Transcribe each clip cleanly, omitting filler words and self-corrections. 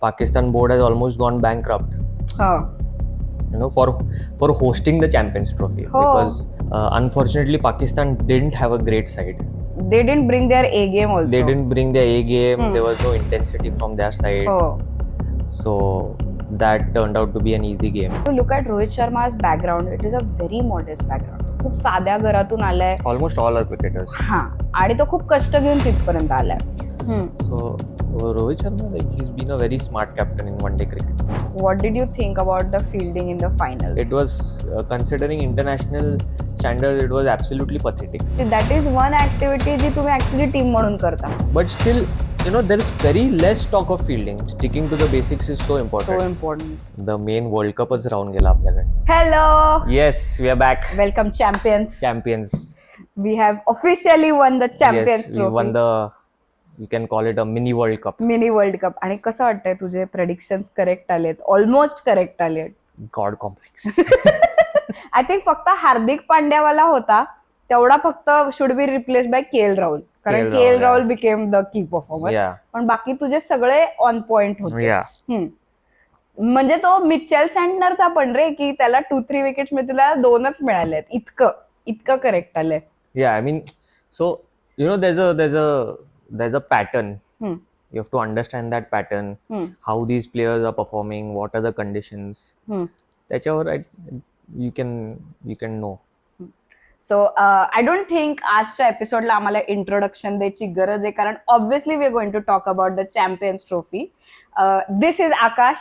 Pakistan board has almost gone bankrupt. For hosting the Champions Trophy, because unfortunately Pakistan didn't have a great side. They didn't bring their A game also. They didn't bring their A game. There was no intensity from their side. So that turned out to be an easy game. To look at Rohit Sharma's background, it is a very modest background. खूप साध्या घरातून आलाय. Almost all are cricketers. आणि तो खूप कष्ट घेऊन तिथपर्यंत आलाय. So Rohit Sharma, he's been a very smart captain in one day cricket. What did you think about the fielding in the finals? It was considering international standards, it was absolutely pathetic. That is one activity जी तुम्ही actually team म्हणून करता. But still, there is very less talk of fielding. Sticking to the basics is so important. So important. The main World Cupच राहून गेला आपल्याकडे. Hello. Yes, we are back. Welcome champions. Champions. We have officially won the Champions Trophy. We won the, you can call it a mini World Cup. Mini World Cup. आणि कसं वाटतंय तुझे predictions correct आलेत, almost correct आलेत. God complex. I think फक्त हार्दिक पांड्यावाला होता तेवढा फक्त should be replaced by KL Rahul. कारण KL Rahul became the key performer. पण बाकी तुझे सगळे on point होते. म्हणजे तो मिचेल सँटनरचा पण रे की त्याला 2-3 विकेट्स मिळतील, त्याला 2च मिळाले आहेत. इतकं करेक्ट आलंय. Yeah, I mean, so there's a pattern. You have to understand that pattern, how these players are performing, what are the conditions. त्याच्यावर you can know. So I don't think आजच्या एपिसोडला आम्हाला introduction द्यायची गरज आहे, कारण obviously we are going to talk about the champions trophy. This is Akash,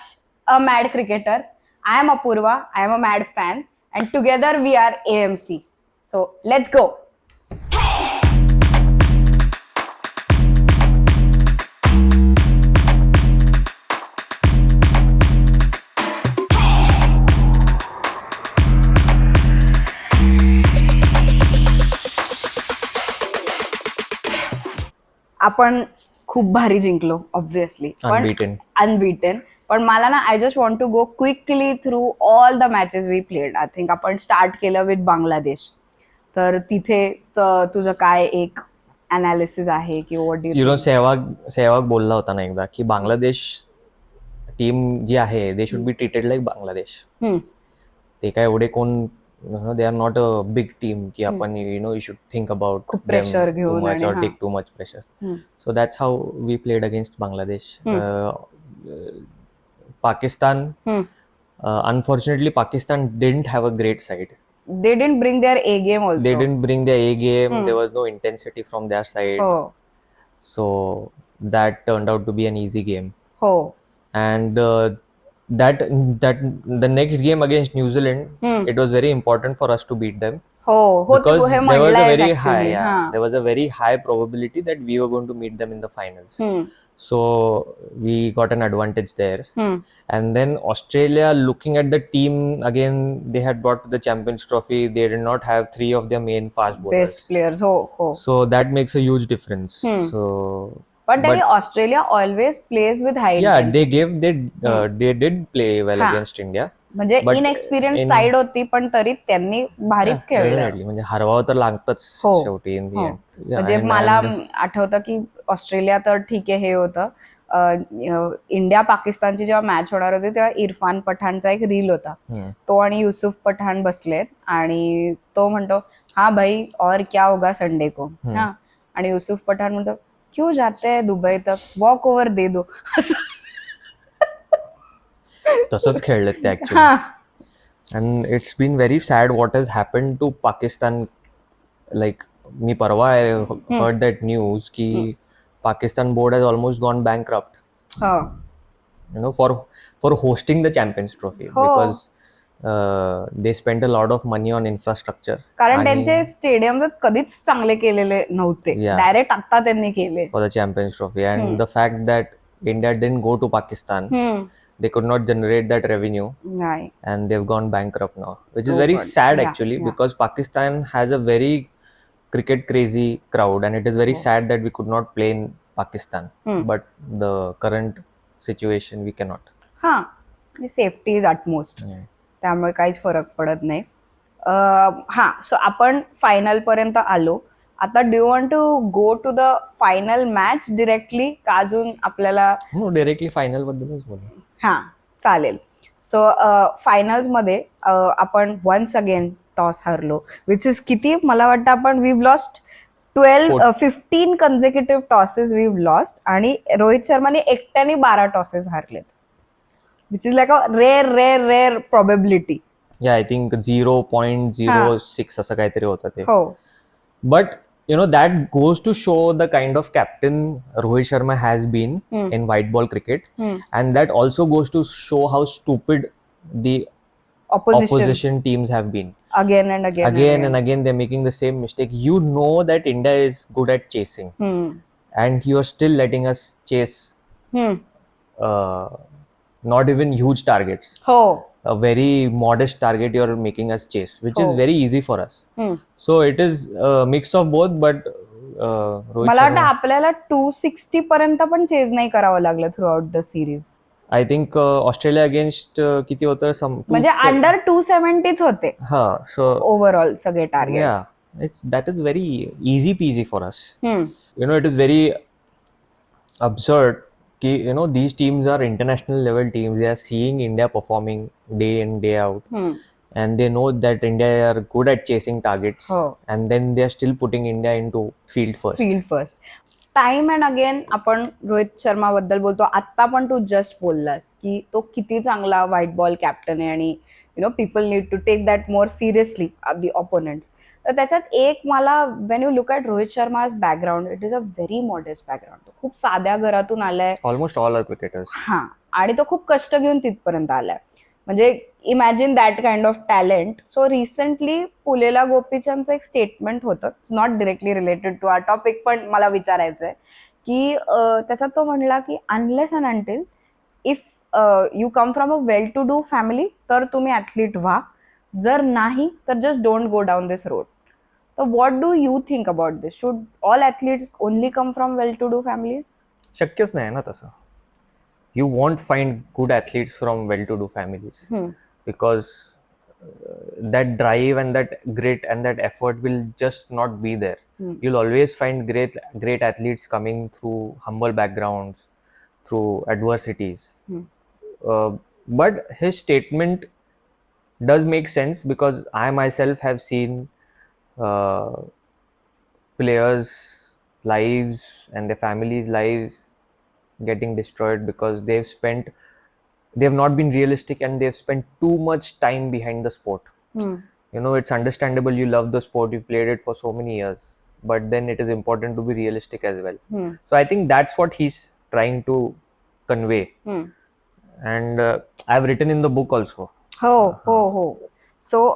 a mad cricketer. I am Apoorva. I am a mad fan, and together we are AMC. So let's go. आपण खूप भारी जिंकलो obviously, अनबीटेन. पण मला ना I just want to go quickly through all the matches we played. I think आपण start केलं with Bangladesh. तर तिथे तुझं काय एक अनालिसिस आहे की सहवाग बोलला होता ना एकदा की बांगलादेश टीम जी आहे they should be treated like Bangladesh. ते काय एवढे कोण, they are not a big team की आपण you should think about खूप प्रेशर घेऊन too much or take too much pressure. So that's how we played against Bangladesh. Pakistan, unfortunately Pakistan didn't have a great side. They didn't bring their A game also. They didn't bring their A game. There was no intensity from their side. So that turned out to be an easy game. And that the next game against New Zealand, it was very important for us to beat them. Because there was a very high probability that we were going to meet them in the finals. So we got an advantage there. And then Australia, looking at the team again, they had brought the Champions Trophy. They did not have 3 of their main fast bowlers. Best players. So that makes a huge difference. But Australia always plays with high intensity. They did play well against India. म्हणजे inexperience side होती, पण तरी त्यांनी भारीच खेळलं. म्हणजे हरवावं तर लागतच शेवटी. म्हणजे मला आठवतं की ऑस्ट्रेलिया तर ठीक आहे हे होतं. इंडिया पाकिस्तानची जेव्हा मॅच होणार होती तेव्हा इरफान पठाणचा एक रील होता. तो आणि युसुफ पठाण बसलेत आणि तो म्हणतो हा भाई और क्या होगा संडे को. आणि युसुफ पठाण म्हणतो क्यों जाते हैं दुबई तक, वॉक ओव्हर दे दो. तसंच खेळलेत ते actually. And it's been very sad what has happened to Pakistan. Like मी परवा आय हर्ड दॅट न्यूज की Pakistan board has almost gone bankrupt for hosting the champions Trophy, because they spend a lot of money on infrastructure. कारण त्यांचे स्टेडियमच कधीच चांगले केलेले नव्हते, direct आता त्यांनी केले for the champions trophy. And the fact that India didn't go to Pakistan, they could not generate that revenue. And they've gone bankrupt now, which is very sad actually, because Pakistan has a very cricket crazy crowd, and it is very sad that we could not play in Pakistan. But the current situation we cannot. Safety is utmost. त्यामुळे काहीच फरक पडत नाही. सो आपण final पर्यंत आलो. आता do you want to go to the final match directly का अजून आपल्याला डिरेक्टली फायनल बद्दलच बोलू. हा चालेल. सो फायनल्स मध्ये आपण वन्स अगेन टॉस हरलो, विच इज किती मला वाटतं आपण we lost 15 consecutive tosses we lost आणि रोहित शर्माने एकट्याने 12 टॉसेस हारलेत, which is like a rare rare rare probability. I think 0.06 असं काहीतरी होतं ते. हो. But that goes to show the kind of captain Rohit Sharma has been in white ball cricket, and that also goes to show how stupid the opposition teams have been. Again and again and again they're making the same mistake. That India is good at chasing, and you are still letting us chase not even huge targets. A very modest target you're making us chase, which is very easy for us. So it is a mix of both, but Rohit मला वाटतं Sharma, आपल्याला 260 पर्यंत पण chase नाही करावं लागलं through out the series. I think Australia against किती होतं, म्हणजे अंडर 270च होते so ओव्हरऑल सगळे targets. that is very easy peasy for us. It is very absurd ki these teams are international level teams. They are seeing India performing day in day out, and they know that India are good at chasing targets, and then they are still putting India into field first. Time and again आपण रोहित शर्मा बद्दल बोलतो. आता पण तू just बोललास की तो किती चांगला व्हाईट बॉल कॅप्टन आहे आणि people need to take that more seriously the opponents. तर त्याच्यात एक मला when you look at Rohit शर्माज background, it is a very modest background. तो खूप साध्या घरातून आलाय, ऑलमोस्ट ऑल आर क्रिकेटर्स. हा, आणि तो खूप कष्ट घेऊन तिथपर्यंत आलाय. म्हणजे imagine that kind of talent. So recently Pullela गोपीचंदचं एक स्टेटमेंट होतं, it's not directly related to our topic, पण मला विचारायचंय की त्याच्यात तो म्हणला की unless and until if you come from a well to do family तर तुम्ही ॲथलीट व्हा, जर नाही तर just don't go down this road. तर what do you think about this? Should all athletes only come from well to do families? शक्यच नाही ना तसं. You won't find good athletes from well-to-do families, because that drive and that grit and that effort will just not be there. You'll always find great athletes coming through humble backgrounds, through adversities. But his statement does make sense, because I myself have seen players' lives and their families' lives getting destroyed because they've not been realistic, and they've spent too much time behind the sport. It's understandable, you love the sport, you've played it for so many years, but then it is important to be realistic as well. So I think that's what he's trying to convey. And I've written in the book also. हो. So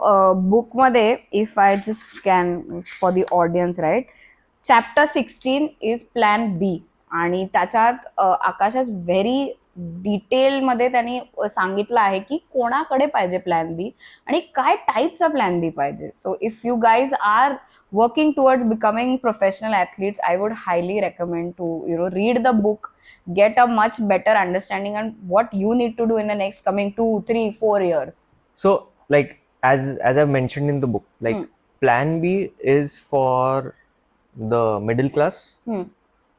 book मध्ये if I just can for the audience, right, chapter 16 is plan B. आणि त्याच्यात आकाश has very detail मध्ये त्यांनी सांगितलं आहे की कोणाकडे पाहिजे प्लॅन बी आणि काय टाईपचा प्लॅन बी पाहिजे. So if you guys are working towards becoming professional athletes, I would highly recommend to read the book, get a much better understanding on what you need to do in the next coming 2, 3, 4 years. So like as I've mentioned in the book, like plan B is for the middle class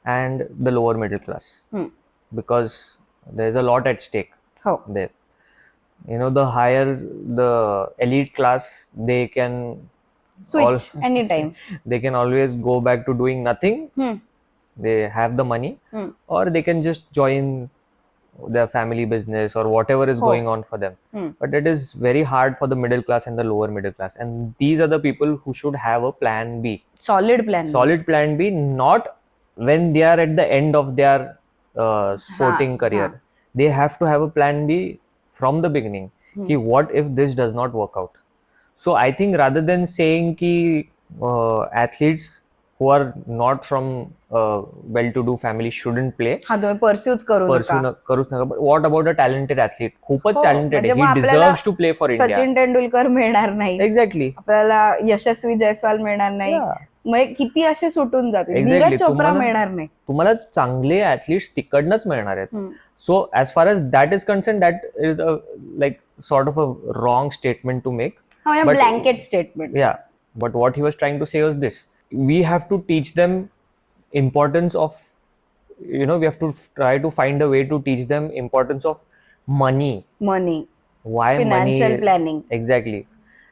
and the lower middle class, because there's a lot at stake there. The higher the elite class, they can switch anytime. They can always go back to doing nothing. They have the money, or they can just join their family business or whatever is going on for them. But it is very hard for the middle class and the lower middle class, and these are the people who should have a plan B. Solid plan B, not when they are at the end of their sporting career. They have to have a plan B from the beginning. Ki what if this does not work out? So I think rather than saying ki athletes who are not from well-to-do family shouldn't play, pursue करूच नका. But what about a talented athlete? खूपच talented, he deserves to play for India. Sachin Tendulkar मिळणार नाही, exactly, आपल्याला यशस्वी जयस्वाल मिळणार नाही, मग किती असे सुटून जातील, नीरज चोप्रा मिळणार नाही. तुम्हाला चांगले ऍथलीट्स तिकडनंच मिळणार आहेत. So as far as that is concerned, that is like sort of a wrong statement to make, blanket statement. But what he was trying to say was this: we have to teach them importance of, we have to try to find a way to teach them importance of money. Why financial money? planning. Exactly.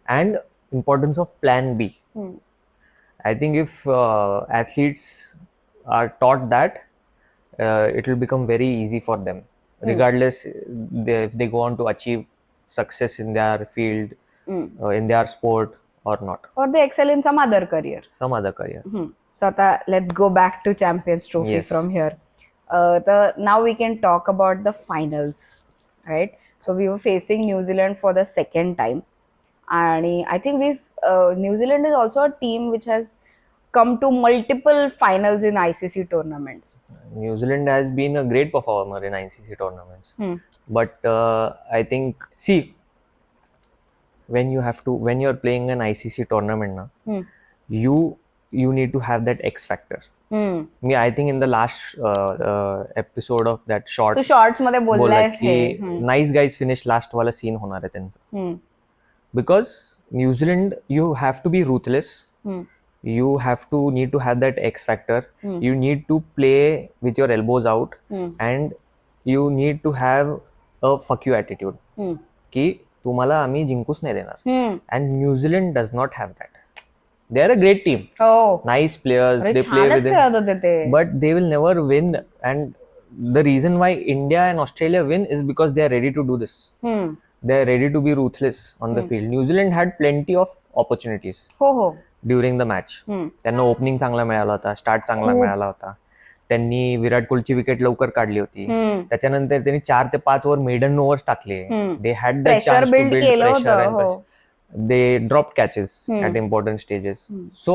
And importance of plan B. I think if athletes are taught that, it will become very easy for them, regardless if they go on to achieve success in their field, in their sport or not. Or they excel in some other career. Some other career. So let's go back to Champions Trophy Yes. from here. Now we can talk about the finals, right? So we were facing New Zealand for the second time, and I think New Zealand is also a team which has come to multiple finals in ICC tournaments. New Zealand has been a great performer in ICC tournaments, but I think, see, when you're playing an ICC tournament, you need to have that X factor. I think in the last episode of that short, तू shorts मध्ये बोललायस हे. Nice guys finish last वाला scene होणार आहे त्यांचं. Because New Zealand, you have to be ruthless. You have to need to have that X factor. You need to play with your elbows out, and you need to have a fuck you attitude. की तुम्हाला आम्ही जिंकूच नाही देणार. And New Zealand does not have that. They are a great team. Nice players. They play with it, but they will never win. And the reason why India and Australia win is because they are ready to do this. They are ready to be ruthless on the field. New Zealand had plenty of opportunities during the match. त्यांना opening चांगला मिळाला होता, start चांगला मिळाला होता. त्यांनी Virat कोहलीची wicket लवकर काढली होती. त्याच्यानंतर त्यांनी 4 ते 5 ओव्हर मेडन ओव्हर्स टाकले. They had the chance to build pressure. They dropped catches at important stages. So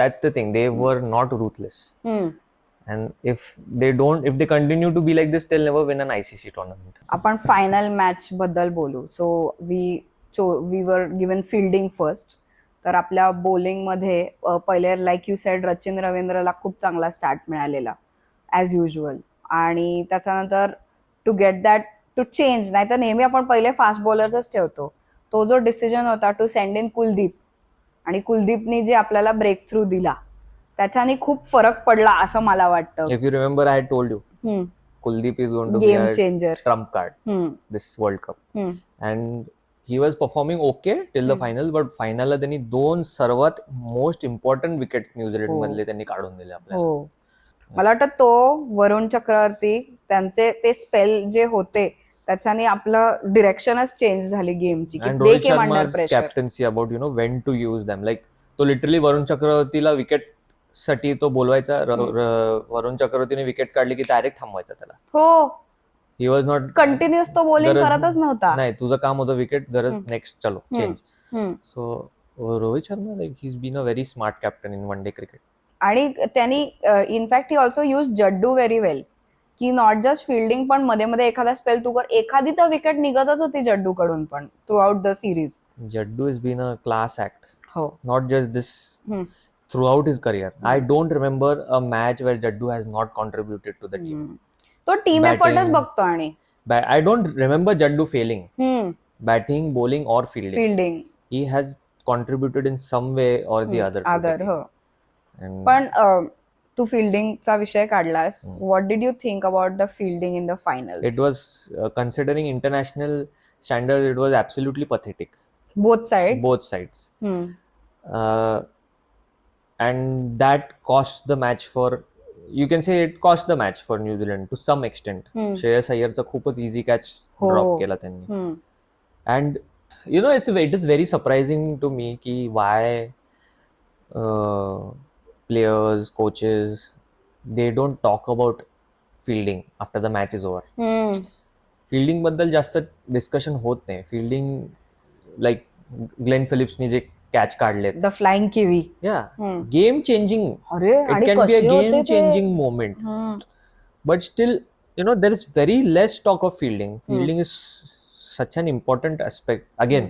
that's the thing. They were not ruthless. And if they continue to be like this, they'll never win an ICC tournament. आपण final match बद्दल बोलू. So we were given fielding first. तर आपल्या bowling मध्ये पहिले like you said Sachin रवींद्रला खूप चांगला स्टार्ट मिळालेला ॲज युजल, आणि त्याच्यानंतर to get that to change, नाहीतर नेहमी आपण पहिले फास्ट बॉलरच ठेवतो. तो जो डिसिजन होता टू सेंड इन कुलदीप, आणि कुलदीपनी जे आपल्याला ब्रेक थ्रू दिला त्याच्याने खूप फरक पडला असं मला वाटतं. If you remember, I had told you, Kuldeep is going to Game be a changer. trump card this World Cup. And he was performing okay till the final, but final ला त्यांनी 2 सर्वात मोस्ट इम्पॉर्टंट विकेट न्यूझीलंड मधले त्यांनी काढून दिले आपल्याला. मला वाटतं तो वरुण चक्रवर्ती त्यांचे ते स्पेल जे होते त्याच्याने आपलं डिरेक्शनच चेंज झाली गेमची. And Rohit Sharma's captaincy about when to use them. Like तो लिटरली वरुण चक्रवर्तीला विकेट साठी तो बोलवायचा. वरुण चक्रवर्तीने विकेट काढली की डायरेक्ट थांबवायचा त्याला. ही वॉज नॉट कंटिन्युअस, तो बॉलिंग करतच नव्हता. नाही, तुझं काम होतं विकेट, गरज नेक्स्ट, चलो change. So Rohit Sharma, like he is been a very smart captain in one day cricket. आणि त्यांनी in fact he also use Jaddu very well, की नॉट जस्ट फिल्डिंग, पण मध्ये मध्ये एखादा स्पेल तू कर, एखादी तर विकेट निघतच होती जड्डू कडून पण throughout the series. Jaddu is been a class act. Not just this, throughout his career. I don't remember a match where Jaddu has not contributed to the team. तो टीम एफर्टच बघतो. आणि I don't remember Jaddu failing. Batting, bowling or fielding. He has contributed in some way or the other. पण तू फिल्डिंगचा विषय काढलास. What did you think about the fielding in the finals? It was considering international standards, it was absolutely pathetic. Both sides. And that cost the match for, you can say it cost the match for New Zealand to some extent. Shreyas अय्यरचा खूपच easy catch drop केला त्यांनी. And it is very surprising to me ki why players, coaches, they don't talk about fielding after the match is over. Fielding बद्दल जास्त discussion होत नाही. Fielding, like Glenn फिलिप्सनी जे catch काढले, the flying kiwi, game changing. It can be a game changing moment. But still, there is very less talk of fielding. Fielding is such an important aspect. Again,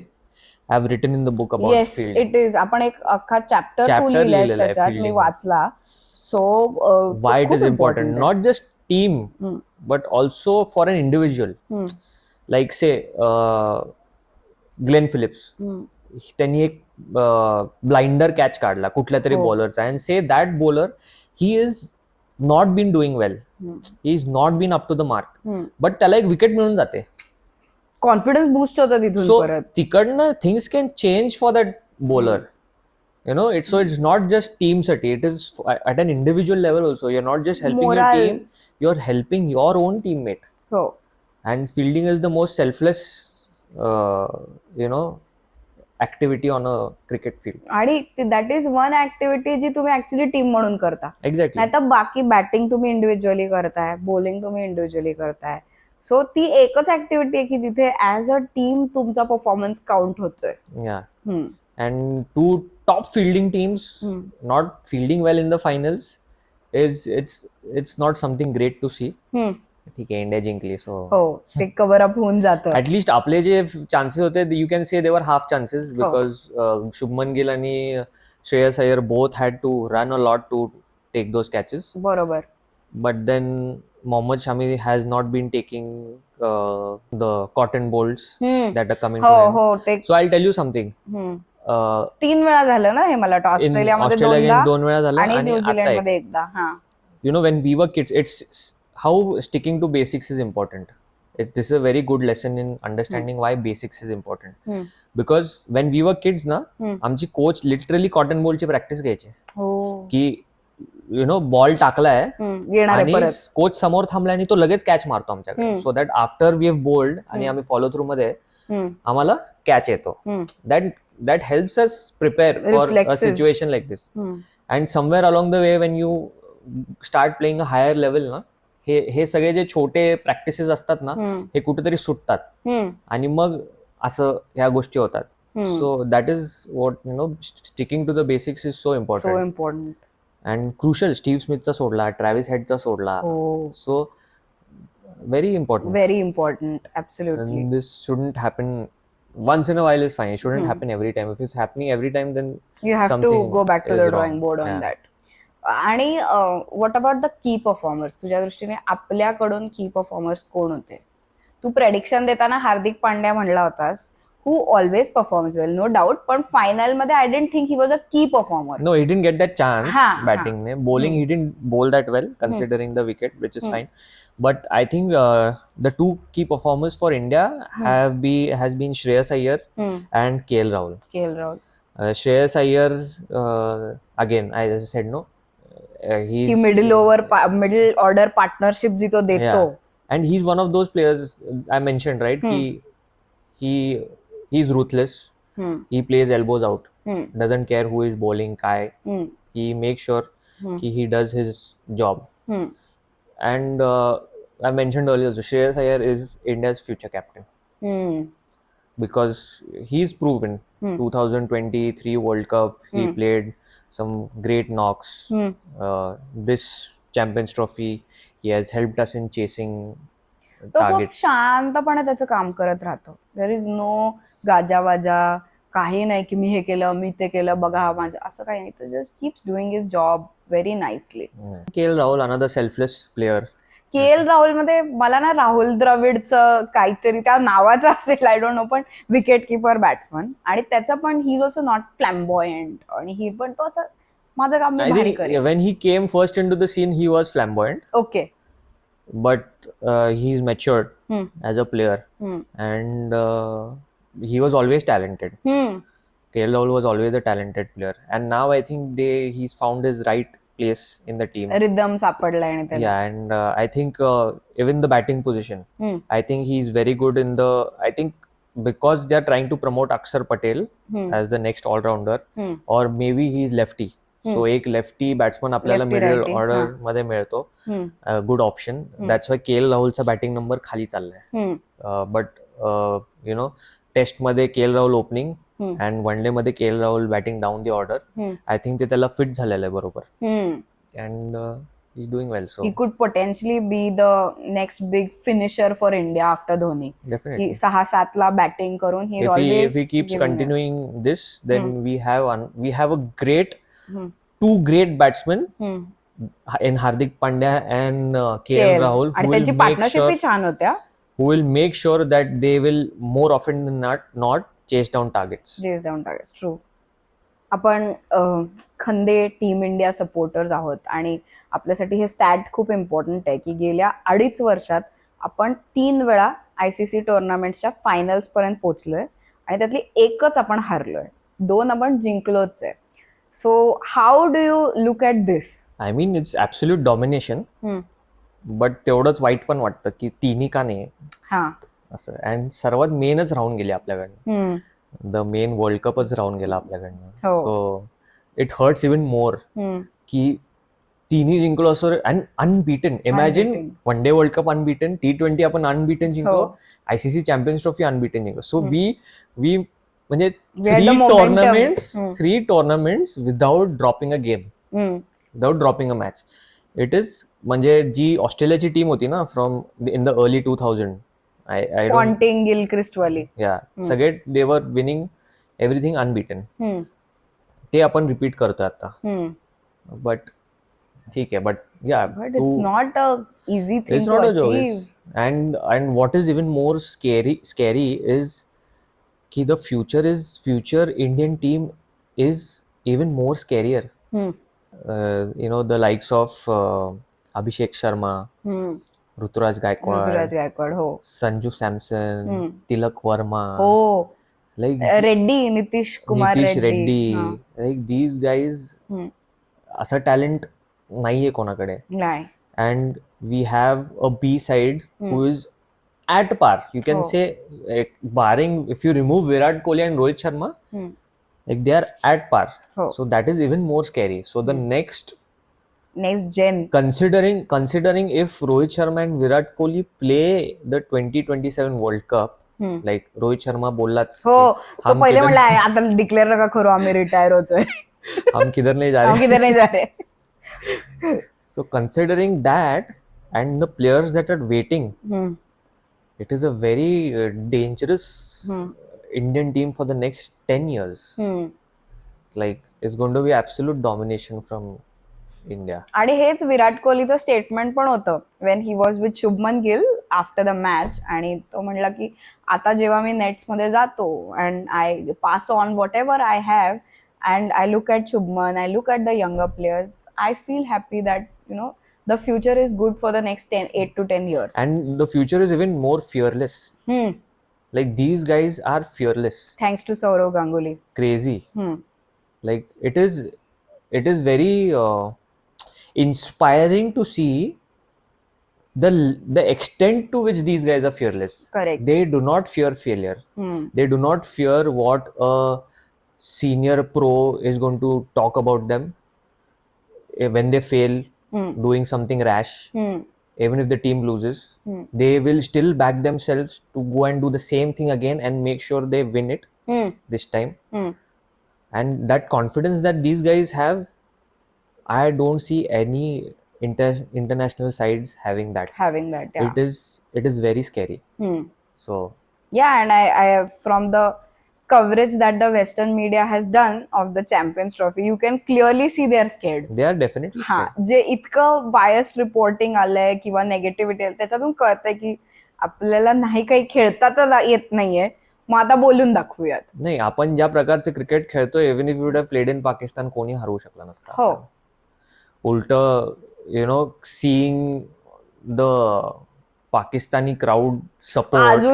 I have written in the book about fielding. Yes, it is. आपण एक अख्खा chapter तू लिहिलायस त्याच्यात, मी वाचला. So why it is important, not just team, but also for an individual. Like say Glenn Phillips, त्यांनी एक blinder catch काढला कुठल्या तरी बॉलरचा and say that bowler he is not been doing well, he is not been up to the mark, but त्याला एक wicket मिळून जाते, कॉन्फिडन्स बूस्ट होतं तिथून सो परत. तिकडनं things can change for that bowler. You know, so it's not just team साठी, it is at an individual level also. You're not just helping your team, you're helping your own teammate. And fielding is the most selfless you know, activity on a cricket field. आणि that is one activity जी तुम्ही actually team म्हणून करता. Exactly. नाही तर बाकी batting तुम्ही individually करताय, bowling तुम्ही इंडिव्हिज्युअली करताय. सो ती एकच ऍक्टिव्हिटी आहे की जिथे ऍज अ टीम तुमचा परफॉर्मन्स काउंट होतोय. Yeah. And two top fielding teams not fielding well in the finals is it's not something great to see. ठीक आहे, इंडिया जिंकली, सो हो, ते कव्हर अप होऊन जातं. ऍटलीस्ट आपले जे चान्सेस होते, you can say they were half chances, because Shubman Gill आणि Shreyas Iyer both had to run a lot to take those catches. बरोबर. But then Mohammed Shami has not been taking the cotton bolts that are coming to him. So I tell you something, 3 वेळा झालं ना हे, मला वाटतं ऑस्ट्रेलियामध्ये 2 वेळा झालं आणि आणि न्यूझीलंडमध्ये एकदा. You know, when we were kids, it's how sticking to basics is important. This is a very good lesson in understanding why basics is important. Because when we were kids na, आमची coach literally cotton बॉलची practice घ्यायची की you know ball टाकलाय आणि coach समोर थांबलाय आणि तो लगेच कॅच मारतो आमच्याकडे, so that after we have bowled आणि आम्ही फॉलो थ्रू मध्ये आम्हाला कॅच येतो. That helps us prepare for a situation like this. And somewhere along the way when you start playing a higher level ना, हे सगळे जे छोटे प्रॅक्टिसेस असतात ना, हे कुठेतरी सुटतात आणि मग असं ह्या गोष्टी होतात. So that is what you know, sticking to the basics is so important and crucial. Steve स्मिथचा सोडला, ट्रॅव्हिस हेडचा सोडला, so very important. Absolutely. This shouldn't happen once in a while is fine. It shouldn't happen every time. If it's happening every time, then you have to go back to the drawing board on Yeah. that. आणि what about the key performers? तुझ्या दृष्टीने आपल्याकडून की performers कोण होते? तू prediction देताना हार्दिक पांड्या म्हणला होतास, who always performs well, no doubt, पण फायनल मध्ये I didn't think he was a key performer. No, he didn't get that chance batting. Bowling, he didn't bowl that well considering the wicket, which is fine. But I think the two key performers for India has been Shreyas Iyer and KL Rahul. Shreyas Iyer, again, as I said, no, ती middle order partnership जी तो देतो. And he's one of those players I mentioned, right? He's ruthless. He plays elbows out. Doesn't care who is bowling kai. He makes sure he does his job. And I mentioned earlier also, Shreyas Iyer is India's future captain. Because he's proven 2023 World Cup, he played some great knocks. This Champions Trophy, he has helped us in chasing targets. खूप शांतपणे त्याचं काम करत राहतो. There is no गाजावाजा, काही नाही की मी हे केलं, मी ते केलं, बघा माझं, असं काही नाही. तर just keeps doing his job very nicely. KL Rahul, another selfless player. KL Rahul मध्ये मला ना राहुल द्रविडचं काहीतरी त्या नावाचं असेल, आय डोंट नो, पण विकेट किपर बॅट्समन, आणि त्याचं पण ही इज ऑल्सो नॉट फ्लॅम्बॉयंट, आणि ही पण तो असं माझं काम मी भारी करेन. When he came first into the scene, he was flamboyant. Okay. But he's matured as a player, and he was always talented. KL Rahul was always a talented player, and now I think he's found his right place in the team. Rhythm सापडलाय आणि त्याला. Yeah, and I think even the batting position, I think he's very good in the. I think because they are trying to promote Akshar Patel as the next all-rounder, or maybe he's lefty. So एक lefty batsman आपल्याला middle order मध्ये मिळतो, good option. That's why KL राहुलचा batting number खाली चाललाय. But you know, test मध्ये KL Rahul opening and one day मध्ये KL Rahul batting down the order. I think ते त्याला फिट झालेलं आहे बरोबर, and he is doing well. So he could potentially be the next big finisher for India after Dhoni. Definitely 6-7 ला batting करून ही if he keeps continuing this, then we have a two great batsmen in Hardik Pandya and KL Rahul, आणि त्यांची partnership छान होत्या, who will make sure that they will more often than not chase down targets. True. आपण खंदे team India supporters आहोत आणि आपल्यासाठी हे stat खूप इम्पॉर्टंट आहे की गेल्या 2.5 वर्षात आपण 3 वेळा ICC टुर्नामेंट्सच्या फायनल्स पर्यंत पोहोचलोय आणि त्यातली एकच आपण हारलोय, 2 आपण जिंकलोच आहे. So how do you look at this? I mean it's absolute domination, but तेवढंच वाईट पण वाटतं की तिन्ही का नाही असं. अँड सर्वात मेनच राहून गेले आपल्याकडनं, द मेन वर्ल्ड कपच राहून गेला आपल्याकडनं. So it hurts even more की तिन्ही जिंकलो असं. And unbeaten. Imagine one day world cup unbeaten, T20 आपण अनबीटन जिंकलो, ICC चॅम्पियन्स ट्रॉफी अनबीटन जिंकलो. सो वी म्हणजे 3 tournaments without dropping a game, without dropping a match. It is म्हणजे जी ऑस्ट्रेलियाची टीम होती ना from in the early 2000, Ponting, Gilchrist वाली, सगळे they were winning everything unbeaten. ते आपण रिपीट करतोय आता. बट ठीक आहे, but it's not a easy thing to achieve. And what is even more scary is कि the future Indian team is even more scarier. The likes of Abhishek Sharma, Ruturaj Gaikwad, Sanju Samson, Tilak Verma, like Reddy, Nitish Kumar Reddy, like these guys, असं talent नाहीये कोणाकडे. And we have a B side who is at par. You can say, barring if you remove Virat Kohli and Rohit Sharma, like they are at par. So that is even more scary. So the next gen, considering if Rohit Sharma and Virat Kohli play the 2027 World Cup, like Rohit Sharma बोललाच, तो पहिले म्हणला आता declare नका करू, आम्ही retire होतोय, हम किधर नहीं जा रहे. So considering that and the players that are waiting, it is a very dangerous Indian team for the next 10 years. Like it's going to be absolute domination from India. आणि हेच विराट कोहलीचं स्टेटमेंट पण होतं when he was with Shubman Gill after the match. आणि तो म्हणला की आता जेव्हा मी नेट्समध्ये जातो and I pass on what ever I have and I look at Shubman, I look at the younger players, I feel happy that, the future is good for the next 8 to 10 years. And the future is even more fearless. Like these guys are fearless. Thanks to Sourav Ganguly. Crazy. Like it is very inspiring to see the extent to which these guys are fearless. Correct. They do not fear failure. They do not fear what a senior pro is going to talk about them when they fail doing something rash. Even if the team loses, they will still back themselves to go and do the same thing again and make sure they win it this time. And that confidence that these guys have, I don't see any international sides having that. Yeah. It is very scary. So yeah, and I from the coverage that the Western media has done of the Champions Trophy, you can clearly see they are scared. They are definitely scared. जे इतकं biased reporting आलंय किंवा negativity आली त्याच्यातून कळतंय की आपल्याला नाही काही खेळता तर येत नाहीये, मग आता बोलून दाखवूयात. नाही, आपण ज्या प्रकारचे क्रिकेट खेळतोय, even if we would have played in Pakistan, कोणी हरवू शकला नसता. उलट seeing the Pakistani crowd support.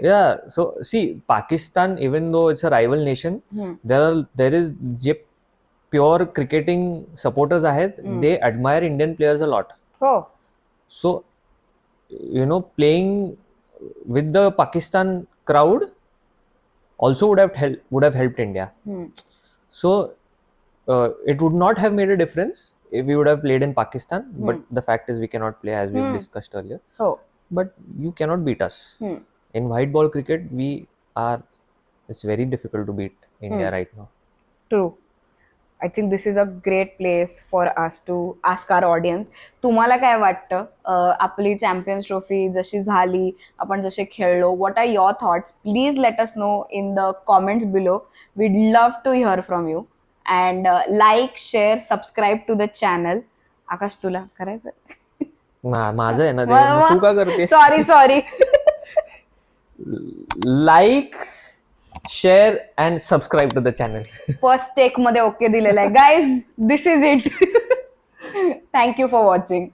Yeah, so see, Pakistan, even though it's a rival nation, there is pure cricketing supporters ahead. They admire Indian players a lot. So playing with the Pakistan crowd also would have helped India. So it would not have made a difference if we would have played in Pakistan, but the fact is we cannot play, as we've discussed earlier. But you cannot beat us. In white ball cricket, it's very difficult to beat India right now. True. I think this is a great place for us to ask our audience, तुम्हाला काय वाटतं, आपली champions trophy जशी झाली, आपण जसे खेळलो, what are your thoughts? Please let us know in the comments below. We'd love to hear from you. And like, share, subscribe to the channel. आकाश, तुला करायचं? माझं आहे ना, तू का करते? Sorry like, share and subscribe to the channel. First take मध्ये okay दिलेलं आहे. Guys, this is it. Thank you for watching.